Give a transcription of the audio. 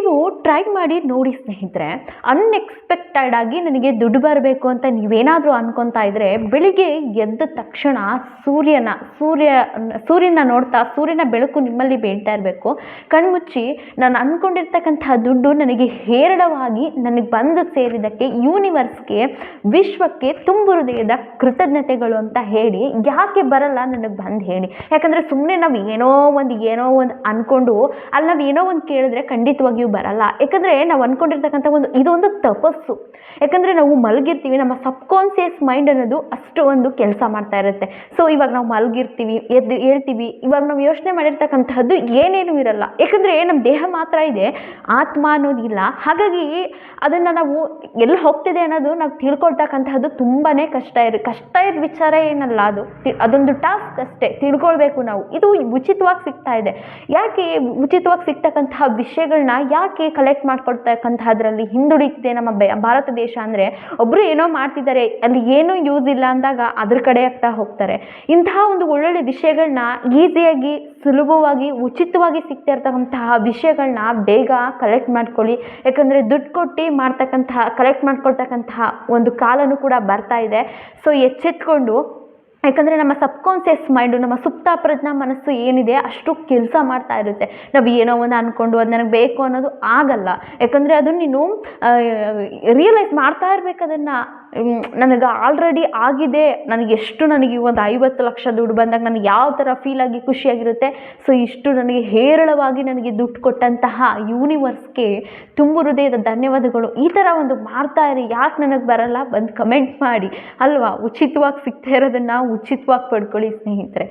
ನೀವು ಟ್ರೈ ಮಾಡಿ ನೋಡಿ ಸ್ನೇಹಿತರೆ. ಅನ್ಎಕ್ಸ್ಪೆಕ್ಟೆಡ್ ಆಗಿ ನನಗೆ ದುಡ್ಡು ಬರಬೇಕು ಅಂತ ನೀವೇನಾದರೂ ಅನ್ಕೊತಾ ಇದ್ರೆ, ಬೆಳಿಗ್ಗೆ ಎದ್ದ ತಕ್ಷಣ ಸೂರ್ಯನ ನೋಡ್ತಾ, ಸೂರ್ಯನ ಬೆಳಕು ನಿಮ್ಮಲ್ಲಿ ಬೀಳ್ತಾ ಇರಬೇಕು. ಕಣ್ಮುಚ್ಚಿ ನಾನು ಅಂದ್ಕೊಂಡಿರ್ತಕ್ಕಂತಹ ದುಡ್ಡು ನನಗೆ ಹೇರಳವಾಗಿ ನನಗೆ ಬಂದು ಸೇರಿದ್ದಕ್ಕೆ ಯೂನಿವರ್ಸ್ಗೆ, ವಿಶ್ವಕ್ಕೆ ತುಂಬು ಹೃದಯದ ಕೃತಜ್ಞತೆಗಳು ಅಂತ ಹೇಳಿ. ಯಾಕೆ ಬರಲ್ಲ ನನಗೆ ಬಂದು ಹೇಳಿ. ಯಾಕಂದರೆ ಸುಮ್ಮನೆ ನಾವು ಏನೋ ಒಂದು ಅಂದ್ಕೊಂಡು ಅಲ್ಲಿ ನಾವು ಏನೋ ಒಂದು ಕೇಳಿದ್ರೆ ಖಂಡಿತವಾಗಿಯೂ ಬರಲ್ಲ. ಯಾಕಂದರೆ ನಾವು ಅಂದ್ಕೊಂಡಿರ್ತಕ್ಕಂಥ ಇದೊಂದು ತಪಸ್ಸು. ಯಾಕಂದರೆ ನಾವು ಮಲಗಿರ್ತೀವಿ, ನಮ್ಮ ಸಬ್ಕಾನ್ಷಿಯಸ್ ಮೈಂಡ್ ಅನ್ನೋದು ಅಷ್ಟು ಒಂದು ಕೆಲಸ ಮಾಡ್ತಾ ಇರುತ್ತೆ. ಸೊ ಇವಾಗ ನಾವು ಮಲಗಿರ್ತೀವಿ, ಹೇಳ್ತೀವಿ, ಇವಾಗ ನಾವು ಯೋಚನೆ ಮಾಡಿರ್ತಕ್ಕಂತಹದ್ದು ಏನೇನೂ ಇರಲ್ಲ. ಯಾಕಂದರೆ ನಮ್ಮ ದೇಹ ಮಾತ್ರ ಇದೆ, ಆತ್ಮ ಅನ್ನೋದಿಲ್ಲ. ಹಾಗಾಗಿ ಅದನ್ನು ನಾವು ಎಲ್ಲಿ ಹೋಗ್ತಿದೆ ಅನ್ನೋದು ನಾವು ತಿಳ್ಕೊಳ್ತಕ್ಕಂತಹದ್ದು ತುಂಬಾ ಕಷ್ಟ ಇರೋ ವಿಚಾರ ಏನಲ್ಲ. ಅದೊಂದು ಟಾಸ್ಕ್ ಅಷ್ಟೇ, ತಿಳ್ಕೊಳ್ಬೇಕು ನಾವು. ಇದು ಉಚಿತವಾಗಿ ಸಿಗ್ತಾ ಇದೆ. ಯಾಕೆ ಉಚಿತವಾಗಿ ಸಿಗ್ತಕ್ಕಂತಹ ವಿಷಯಗಳನ್ನ ಯಾಕೆ ಕಲೆಕ್ಟ್ ಮಾಡ್ಕೊಳ್ತಕ್ಕಂತಹದ್ರಲ್ಲಿ ಹಿಂದುಳಿತಿದೆ ನಮ್ಮ ಭಾರತ ದೇಶ ಅಂದರೆ, ಒಬ್ಬರು ಏನೋ ಮಾಡ್ತಿದ್ದಾರೆ, ಅಲ್ಲಿ ಏನೂ ಯೂಸ್ ಇಲ್ಲ ಅಂದಾಗ ಅದ್ರ ಕಡೆ ಆಗ್ತಾ ಹೋಗ್ತಾರೆ. ಇಂತಹ ಒಂದು ಒಳ್ಳೊಳ್ಳೆ ವಿಷಯಗಳನ್ನ ಈಸಿಯಾಗಿ, ಸುಲಭವಾಗಿ, ಉಚಿತವಾಗಿ ಸಿಗ್ತಾ ಇರ್ತಕ್ಕಂತಹ ವಿಷಯಗಳನ್ನ ಬೇಗ ಕಲೆಕ್ಟ್ ಮಾಡ್ಕೊಳ್ಳಿ. ಯಾಕಂದರೆ ದುಡ್ಡು ಕೊಟ್ಟು ಕಲೆಕ್ಟ್ ಮಾಡ್ಕೊಳ್ತಕ್ಕಂತಹ ಒಂದು ಕಾಲನೂ ಕೂಡ ಬರ್ತಾ ಇದೆ. ಸೊ ಎಚ್ಚೆತ್ಕೊಂಡು, ಯಾಕಂದರೆ ನಮ್ಮ ಸಬ್ಕಾನ್ಷಿಯಸ್ ಮೈಂಡು, ನಮ್ಮ ಸುಪ್ತ ಪ್ರಜ್ಞಾ ಮನಸ್ಸು ಏನಿದೆ ಅಷ್ಟು ಕೆಲಸ ಮಾಡ್ತಾ ಇರುತ್ತೆ. ನಾವು ಏನೋ ಒಂದು ಅಂದ್ಕೊಂಡು ಅದು ನನಗೆ ಬೇಕು ಅನ್ನೋದು ಆಗಲ್ಲ. ಯಾಕಂದರೆ ಅದನ್ನು ನೀನು ರಿಯಲೈಸ್ ಮಾಡ್ತಾ ಇರಬೇಕು. ಅದನ್ನು ನನಗೆ ಆಲ್ರೆಡಿ ಆಗಿದೆ, ನನಗೆ ಒಂದು 50 ಲಕ್ಷ ದುಡ್ಡು ಬಂದಾಗ ನನಗೆ ಯಾವ ಥರ ಫೀಲಾಗಿ ಖುಷಿಯಾಗಿರುತ್ತೆ. ಸೊ ಇಷ್ಟು ನನಗೆ ಹೇರಳವಾಗಿ ನನಗೆ ದುಡ್ಡು ಕೊಟ್ಟಂತಹ ಯೂನಿವರ್ಸ್ಗೆ ತುಂಬು ಹೃದಯದ ಧನ್ಯವಾದಗಳು. ಈ ಥರ ಒಂದು ಮಾಡ್ತಾ ಇರಿ. ಯಾಕೆ ನನಗೆ ಬರಲ್ಲ ಬಂದು ಕಮೆಂಟ್ ಮಾಡಿ ಅಲ್ವಾ. ಉಚಿತವಾಗಿ ಸಿಗ್ತಾ ಇರೋದನ್ನು ಉಚಿತವಾಗಿ ಪಡ್ಕೊಳ್ಳಿ ಸ್ನೇಹಿತರೆ.